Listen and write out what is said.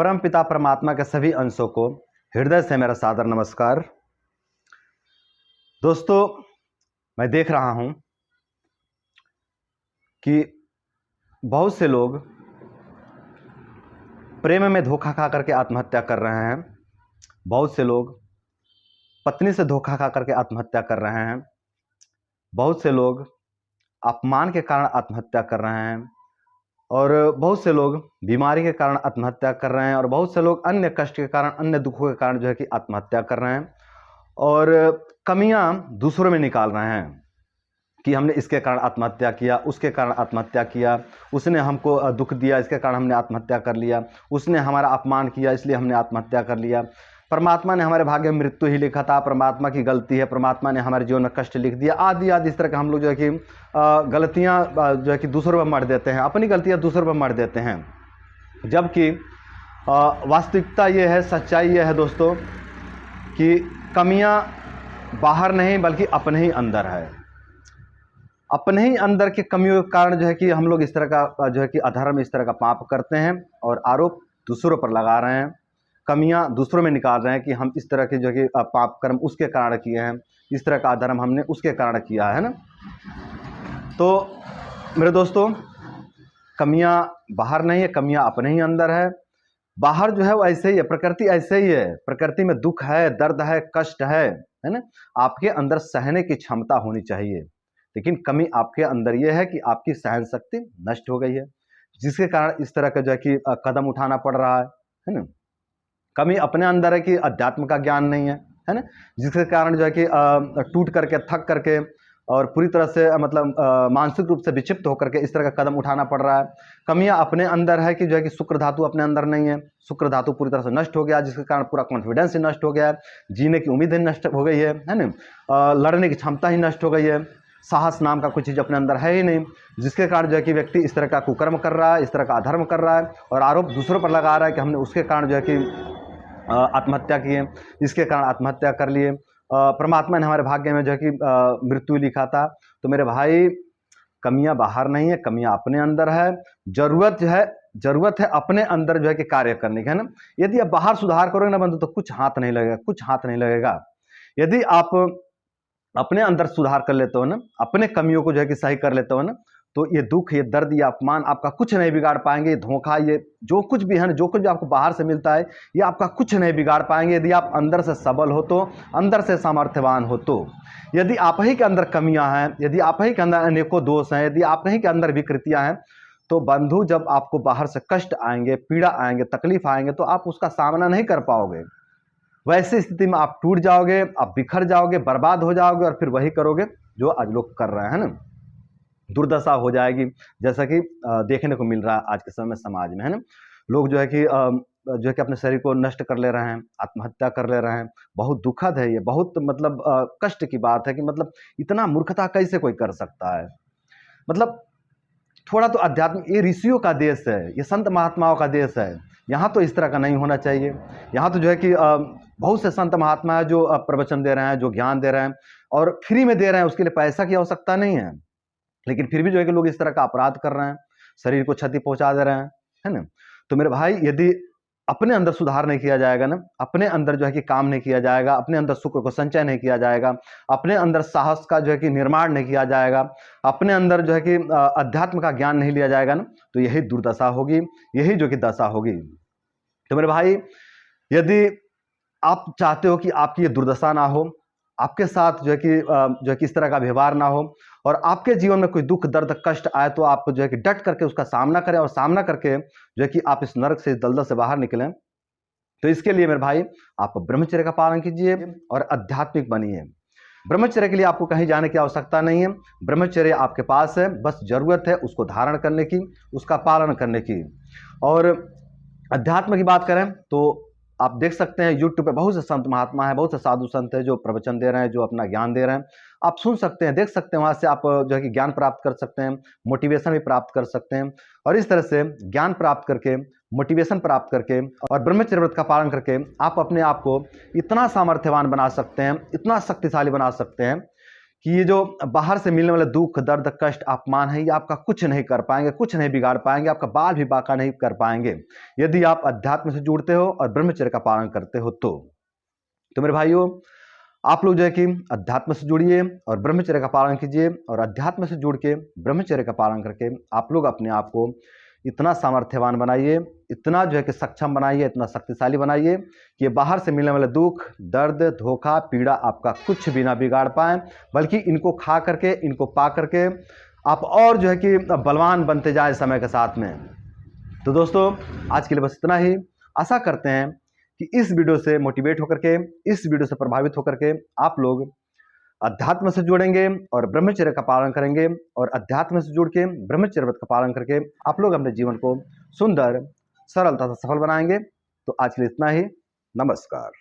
परम पिता परमात्मा के सभी अंशों को हृदय से मेरा सादर नमस्कार। दोस्तों, मैं देख रहा हूं कि बहुत से लोग प्रेम में धोखा खा करके आत्महत्या कर रहे हैं। बहुत से लोग पत्नी से धोखा खा करके आत्महत्या कर रहे हैं। बहुत से लोग अपमान के कारण आत्महत्या कर रहे हैं और बहुत से लोग बीमारी के कारण आत्महत्या कर रहे हैं और बहुत से लोग अन्य कष्ट के कारण, अन्य दुखों के कारण जो है कि आत्महत्या कर रहे हैं और कमियां दूसरों में निकाल रहे हैं कि हमने इसके कारण आत्महत्या किया, उसके कारण आत्महत्या किया, उसने हमको दुख दिया, इसके कारण हमने आत्महत्या कर लिया, उसने हमारा अपमान किया इसलिए हमने आत्महत्या कर लिया। परमात्मा ने हमारे भाग्य में मृत्यु ही लिखा था, परमात्मा की गलती है, परमात्मा ने हमारे जीवन में कष्ट लिख दिया, आदि आदि इस तरह के हम लोग जो है कि गलतियां जो है कि दूसरों पर मर देते हैं, अपनी गलतियां दूसरों पर मर देते हैं। जबकि वास्तविकता ये है, सच्चाई ये है दोस्तों कि कमियां बाहर नहीं बल्कि अपने ही अंदर है। अपने ही अंदर के कमियों के कारण जो है कि हम लोग इस तरह का जो है कि अधर्म, इस तरह का पाप करते हैं और आरोप दूसरों पर लगा रहे हैं, कमियां दूसरों में निकाल रहे हैं कि हम इस तरह के जो है कि पाप कर्म उसके कारण किए हैं, इस तरह का अधर्म हमने उसके कारण किया है ना। तो मेरे दोस्तों, कमियां बाहर नहीं है, कमियां अपने ही अंदर है। बाहर जो है वो ऐसे ही है, प्रकृति ऐसे ही है, प्रकृति में दुख है, दर्द है, कष्ट है ना। आपके अंदर सहने की क्षमता होनी चाहिए, लेकिन कमी आपके अंदर यह है कि आपकी सहन शक्ति नष्ट हो गई है, जिसके कारण इस तरह का जो है कि कदम उठाना पड़ रहा है ना। कमी अपने अंदर है कि अध्यात्म का ज्ञान नहीं है ना, जिसके कारण जो है कि टूट करके, थक करके और पूरी तरह से मतलब मानसिक रूप से विक्षिप्त होकर के इस तरह का कदम उठाना पड़ रहा है। कमियां अपने अंदर है कि जो है कि शुक्र धातु अपने अंदर नहीं है, शुक्र धातु पूरी तरह से नष्ट हो गया, जिसके कारण पूरा कॉन्फिडेंस ही नष्ट हो गया है, जीने की उम्मीद ही नष्ट हो गई है ना, लड़ने की क्षमता ही नष्ट हो गई है, साहस नाम का कुछ चीज़ अपने अंदर है ही नहीं, जिसके कारण जो है कि व्यक्ति इस तरह का कुकर्म कर रहा है, इस तरह का अधर्म कर रहा है और आरोप दूसरों पर लगा रहा है कि हमने उसके कारण जो है कि आत्महत्या किए, इसके कारण आत्महत्या कर लिए। परमात्मा ने हमारे भाग्य में जो है कि मृत्यु लिखा था। तो मेरे भाई, कमियां बाहर नहीं है, कमियां अपने अंदर है। जरूरत है अपने अंदर जो है कि कार्य करने की, है ना। यदि आप बाहर सुधार करोगे ना बंधु, तो कुछ हाथ नहीं लगेगा, कुछ हाथ नहीं लगेगा। यदि आप अपने अंदर सुधार कर लेते हो ना, अपने कमियों को जो है कि सही कर लेते हो ना, तो ये दुख, ये दर्द, ये अपमान आपका कुछ नहीं बिगाड़ पाएंगे। ये धोखा, ये जो कुछ भी है ना, जो कुछ भी आपको बाहर से मिलता है, ये आपका कुछ नहीं बिगाड़ पाएंगे यदि आप अंदर से सबल हो, तो अंदर से सामर्थ्यवान हो। तो यदि आप ही के अंदर कमियां हैं, यदि आप ही के अंदर अनेकों दोष हैं, यदि आप ही के अंदर विकृतियां हैं, तो बंधु जब आपको बाहर से कष्ट आएंगे, पीड़ा आएंगे, तकलीफ आएंगे, तो आप उसका सामना नहीं कर पाओगे। वैसी स्थिति में आप टूट जाओगे, आप बिखर जाओगे, बर्बाद हो जाओगे और फिर वही करोगे जो आज लोग कर रहे हैं ना। दुर्दशा हो जाएगी, जैसा कि देखने को मिल रहा है आज के समय में समाज में, है ना। लोग जो है कि अपने शरीर को नष्ट कर ले रहे हैं, आत्महत्या कर ले रहे हैं। बहुत दुखद है ये, बहुत मतलब कष्ट की बात है कि मतलब इतना मूर्खता कैसे कोई कर सकता है। मतलब थोड़ा तो अध्यात्म, ये ऋषियों का देश है, ये संत महात्माओं का देश है। यहाँ तो इस तरह का नहीं होना चाहिए। यहाँ तो जो है कि बहुत से संत महात्मा है जो प्रवचन दे रहे हैं, जो ज्ञान दे रहे हैं और फ्री में दे रहे हैं, उसके लिए पैसा की आवश्यकता नहीं है, लेकिन फिर भी जो है कि लोग इस तरह का अपराध कर रहे हैं, शरीर को क्षति पहुंचा दे रहे हैं, है ना। तो मेरे भाई, यदि अपने अंदर सुधार नहीं किया जाएगा ना, अपने अंदर जो है कि काम नहीं किया जाएगा, अपने अंदर शुक्र को संचय नहीं किया जाएगा, अपने अंदर साहस का जो है कि निर्माण नहीं किया जाएगा, अपने अंदर जो है कि अध्यात्म का ज्ञान नहीं लिया जाएगा ना, तो यही दुर्दशा होगी, यही जो कि दशा होगी। तो मेरे भाई, यदि आप चाहते हो कि आपकी ये दुर्दशा ना हो, आपके साथ जो है कि इस तरह का व्यवहार ना हो और आपके जीवन में कोई दुख, दर्द, कष्ट आए, तो आप जो है कि डट करके उसका सामना करें और सामना करके जो है कि आप इस नरक से, इस दलदल से बाहर निकलें। तो इसके लिए मेरे भाई, आप ब्रह्मचर्य का पालन कीजिए और आध्यात्मिक बनिए। ब्रह्मचर्य के लिए आपको कहीं जाने की आवश्यकता नहीं है, ब्रह्मचर्य आपके पास है, बस जरूरत है उसको धारण करने की, उसका पालन करने की। और अध्यात्म की बात करें तो आप देख सकते हैं यूट्यूब पे बहुत से संत महात्मा हैं, बहुत से साधु संत हैं जो प्रवचन दे रहे हैं, जो अपना ज्ञान दे रहे हैं। आप सुन सकते हैं, देख सकते हैं, वहां से आप जो है कि ज्ञान प्राप्त कर सकते हैं, मोटिवेशन भी प्राप्त कर सकते हैं और इस तरह से ज्ञान प्राप्त करके, मोटिवेशन प्राप्त करके और ब्रह्मचर्य व्रत का पालन करके आप अपने आप को इतना सामर्थ्यवान बना सकते हैं, इतना शक्तिशाली बना सकते हैं कि ये जो बाहर से मिलने वाले दुख, दर्द, कष्ट, अपमान है, ये आपका कुछ नहीं कर पाएंगे, कुछ नहीं बिगाड़ पाएंगे, आपका बाल भी बांका नहीं कर पाएंगे यदि आप अध्यात्म से जुड़ते हो और ब्रह्मचर्य का पालन करते हो। तो मेरे भाइयों, आप लोग जो है कि अध्यात्म से जुड़िए और ब्रह्मचर्य का पालन कीजिए, और अध्यात्म से जुड़ के ब्रह्मचर्य का पालन करके आप लोग अपने आप को इतना सामर्थ्यवान बनाइए, इतना जो है कि सक्षम बनाइए, इतना शक्तिशाली बनाइए कि बाहर से मिलने वाले दुख, दर्द, धोखा, पीड़ा आपका कुछ भी ना बिगाड़ पाए, बल्कि इनको खा करके, इनको पा करके आप और जो है कि बलवान बनते जाए समय के साथ में। तो दोस्तों, आज के लिए बस इतना ही। आशा करते हैं कि इस वीडियो से मोटिवेट होकर के, इस वीडियो से प्रभावित होकर के आप लोग अध्यात्म से जुड़ेंगे और ब्रह्मचर्य का पालन करेंगे, और अध्यात्म से जुड़ के ब्रह्मचर्य व्रत का पालन करके आप लोग अपने जीवन को सुंदर, सरल तथा सफल बनाएंगे। तो आज के लिए इतना ही। नमस्कार।